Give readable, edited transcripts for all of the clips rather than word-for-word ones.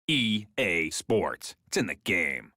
EA Sports. It's in the game.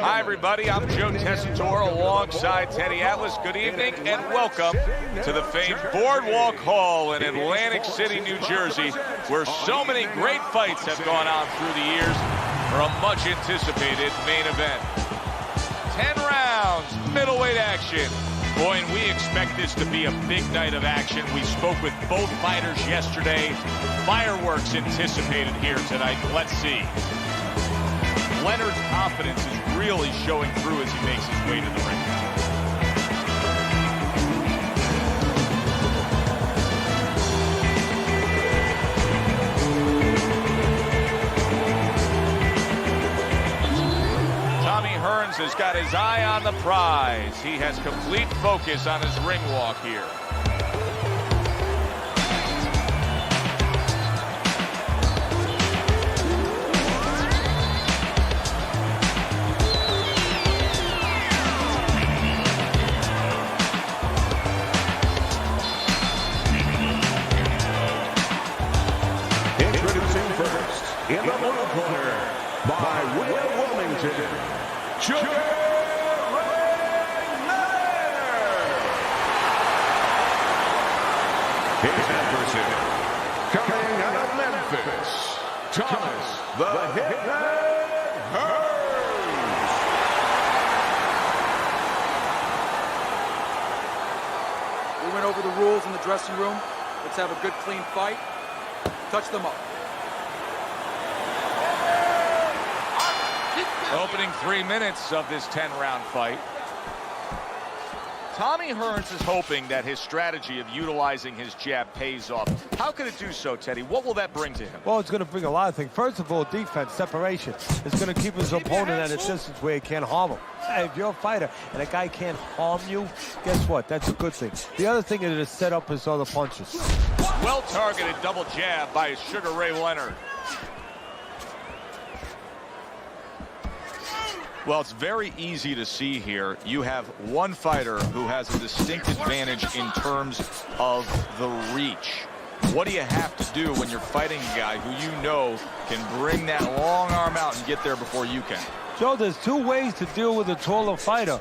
Hi, everybody. I'm Joe Tessitore alongside Teddy Atlas. Good evening and welcome to the famed Boardwalk Hall in Atlantic City, New Jersey, where so many great fights have gone on through the years for a much-anticipated main event. 10 rounds, middleweight action. Boy, and we expect this to be a big night of action. We spoke with both fighters yesterday. Fireworks anticipated here tonight. Let's see. Leonard's confidence is really showing through as he makes his way to the ring. Tommy Hearns has got his eye on the prize. He has complete focus on his ring walk here. Introducing first, in the blue corner, by way of Wilmington, Sugar Ray Leonard. His adversary, coming out of Memphis, Thomas the Hitman Hearns. We went over the rules in the dressing room. Let's have a good, clean fight. Touch them up. Opening 3 minutes of this 10-round fight. Tommy Hearns is hoping that his strategy of utilizing his jab pays off. How can it do so, Teddy? What will that bring to him? Well, it's going to bring a lot of things. First of all, defense, separation. It's going to keep his opponent at a distance where he can't harm him. Hey, if you're a fighter and a guy can't harm you, guess what? That's a good thing. The other thing is to set up his other punches. Well-targeted double jab by Sugar Ray Leonard. Well, it's very easy to see here. You have one fighter who has a distinct advantage in terms of the reach. What do you have to do when you're fighting a guy who you know can bring that long arm out and get there before you can? Joe, there's two ways to deal with a taller fighter.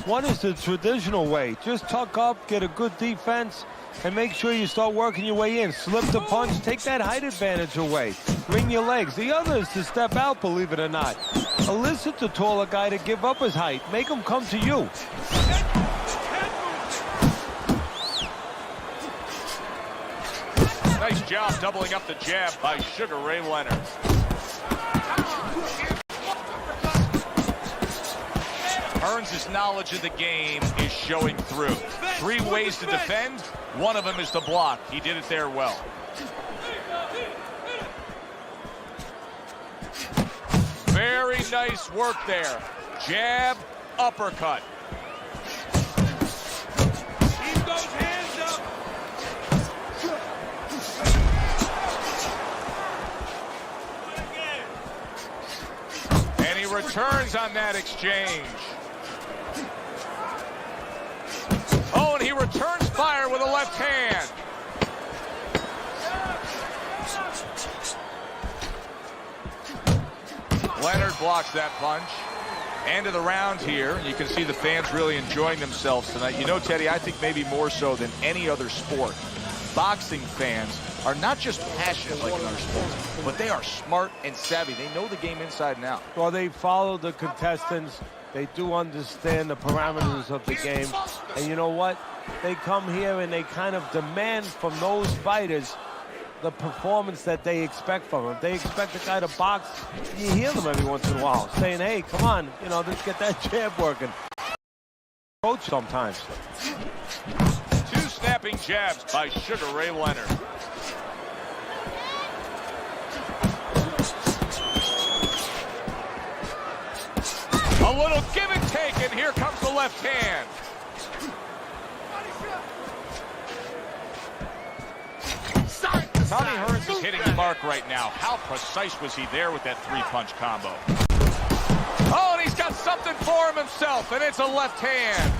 One is the traditional way. Just tuck up, get a good defense, and make sure you start working your way in. Slip the punch, take that height advantage away. Ring your legs. The other is to step out, believe it or not. Elicit the taller guy to give up his height. Make him come to you. Nice job doubling up the jab by Sugar Ray Leonard. Hearns' knowledge of the game is showing through. 3 ways to defend. One of them is to block. He did it there well. Very nice work there. Jab, uppercut. Keep those hands up. And he returns on that exchange. Oh, and he returns fire with a left hand. Leonard blocks that punch. End of the round here. You can see the fans really enjoying themselves tonight. You know, Teddy, I think maybe more so than any other sport, boxing fans are not just passionate like in other sports, but they are smart and savvy. They know the game inside and out. Well, they follow the contestants. They do understand the parameters of the game. And you know what? They come here and they kind of demand from those fighters the performance that they expect from them. They expect a guy to box. You hear them every once in a while saying, hey, come on, you know, let's get that jab working. Coach sometimes. 2 snapping jabs by Sugar Ray Leonard. A little give and take, and here comes the left hand. Tommy Hearns is hitting the mark right now. How precise was he there with that 3-punch combo? Oh, and he's got something for him himself, and it's a left hand.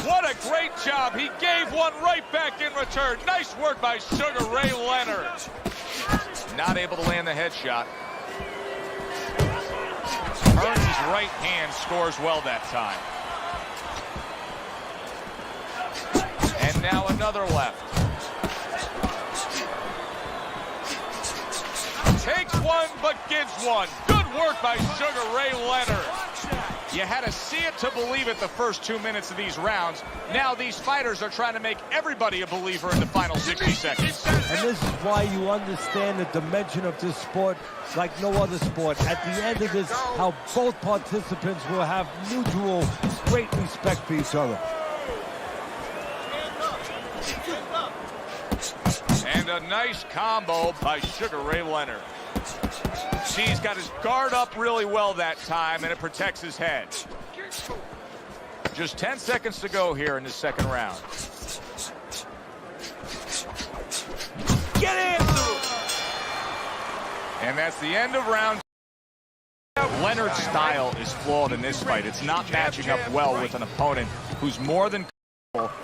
What a great job. He gave one right back in return. Nice work by Sugar Ray Leonard. Not able to land the headshot. Hearns' right hand scores well that time. And now another left. Takes one, but gives one. Good work by Sugar Ray Leonard. You had to see it to believe it the first 2 minutes of these rounds. Now these fighters are trying to make everybody a believer in the final 60 seconds. And this is why you understand the dimension of this sport like no other sport. At the end of this, how both participants will have mutual great respect for each other. And a nice combo by Sugar Ray Leonard. See, he's got his guard up really well that time, and it protects his head. Just 10 seconds to go here in the second round. Get in! And that's the end of round. Leonard's style is flawed in this fight. It's not matching up well with an opponent who's more than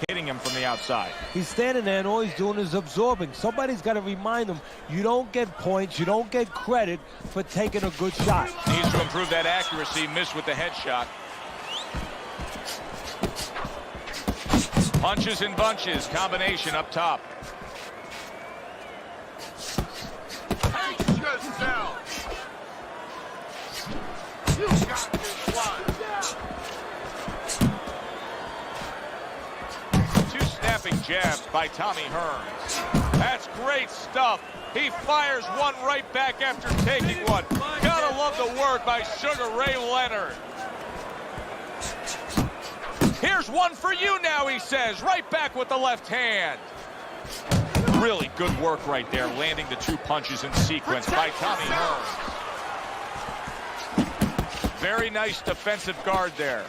hitting him from the outside. He's standing there and all he's doing is absorbing. Somebody's got to remind him, you don't get points, you don't get credit for taking a good shot. Needs to improve that accuracy, missed with the headshot. Punches and bunches, combination up top. Take yourself. You got this one. Snapping jabs by Tommy Hearns. That's great stuff. He fires one right back after taking one. Gotta love the work by Sugar Ray Leonard. Here's one for you now, he says. Right back with the left hand. Really good work right there, landing the 2 punches in sequence by Tommy Hearns. Very nice defensive guard there.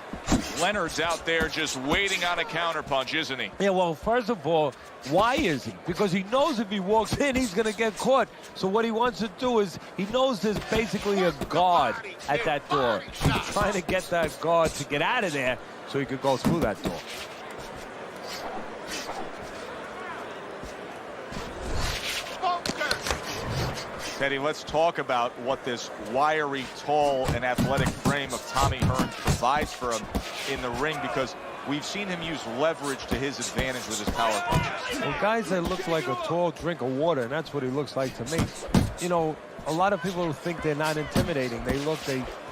Leonard's out there just waiting on a counterpunch, isn't he? Yeah, well, first of all, why is he? Because he knows if he walks in, he's going to get caught. So what he wants to do is, he knows there's basically a guard at that door. He's trying to get that guard to get out of there so he could go through that door. Teddy, let's talk about what this wiry, tall, and athletic frame of Tommy Hearns provides for him in the ring, because we've seen him use leverage to his advantage with his power punches. Well, guys that look like a tall drink of water, and that's what he looks like to me. You know, a lot of people think they're not intimidating. They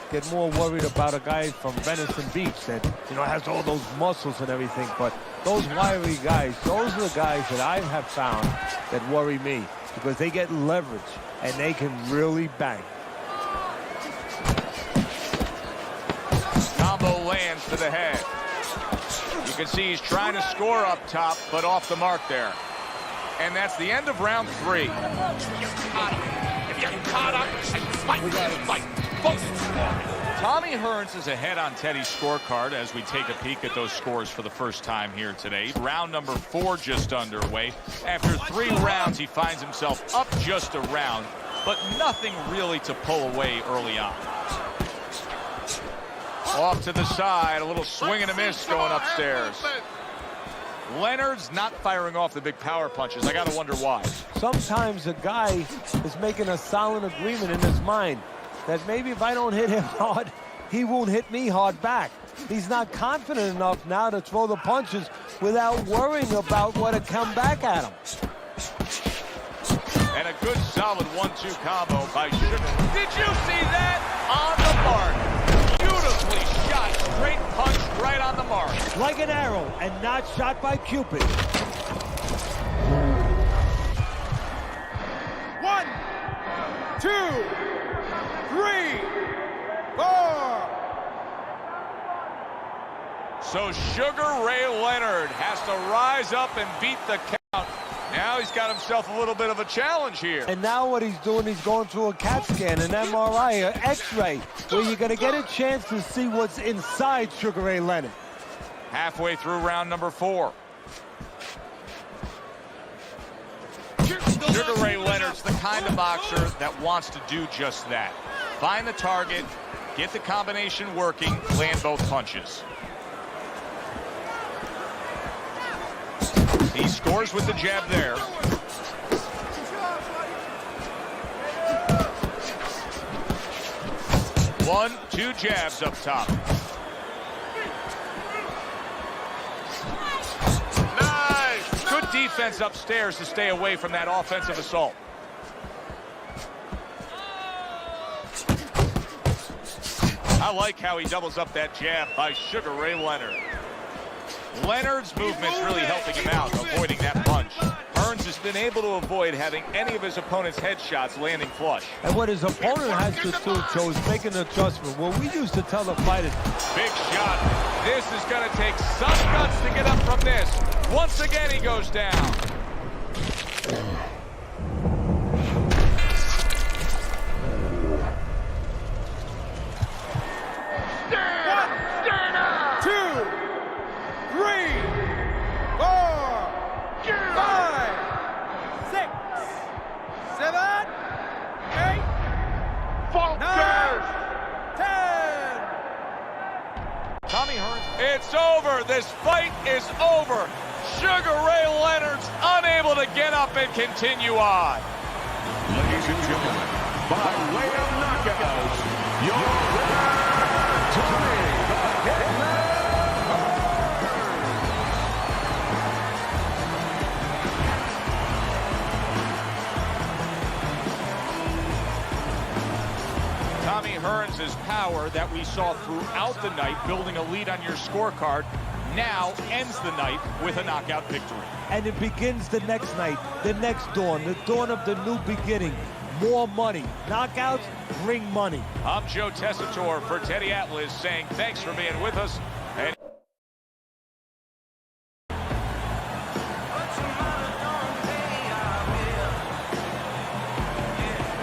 get more worried about a guy from Venice Beach that, you know, has all those muscles and everything. But those wiry guys, those are the guys that I have found that worry me, because they get leverage and they can really bang. Combo lands to the head. You can see he's trying to score up top, but off the mark there. And that's the end of round 3. If you're caught up, fight. Tommy Hearns is ahead on Teddy's scorecard as we take a peek at those scores for the first time here today. Round number 4 just underway. After 3 rounds, he finds himself up just a round, but nothing really to pull away early on. Off to the side, a little swing and a miss going upstairs. Leonard's not firing off the big power punches. I got to wonder why. Sometimes a guy is making a solid agreement in his mind that maybe if I don't hit him hard, he won't hit me hard back. He's not confident enough now to throw the punches without worrying about what to come back at him. And a good solid 1-2 combo by Sugar. Did you see that? On the mark. Beautifully shot. Straight punch right on the mark. Like an arrow and not shot by Cupid. 1, 2, 3, 4. So Sugar Ray Leonard has to rise up and beat the count. Now he's got himself a little bit of a challenge here. And now what he's doing, he's going through a CAT scan, an MRI, an X-ray, where you're going to get a chance to see what's inside Sugar Ray Leonard. Halfway through round number 4. Sugar Ray Leonard's the kind of boxer that wants to do just that. Find the target, get the combination working, land both punches. He scores with the jab there. 1, 2 jabs up top. Nice. Good defense upstairs to stay away from that offensive assault. I like how he doubles up that jab by Sugar Ray Leonard. Leonard's movement's really helping him out, avoiding that punch. Hearns has been able to avoid having any of his opponent's headshots landing flush. And what his opponent has to do, Joe, is make an adjustment. What we used to tell the fighters. Big shot. This is going to take some guts to get up from this. Once again, he goes down. Tommy Hearns. It's over. This fight is over. Sugar Ray Leonard's unable to get up and continue on. Ladies and gentlemen, by way of knockout, your winner, Tommy the Hitman Tommy Hearns' power that we saw throughout the night, building a lead on your scorecard, now ends the night with a knockout victory. And it begins the next night, the next dawn, the dawn of the new beginning. More money. Knockouts bring money. I'm Joe Tessitore for Teddy Atlas saying thanks for being with us.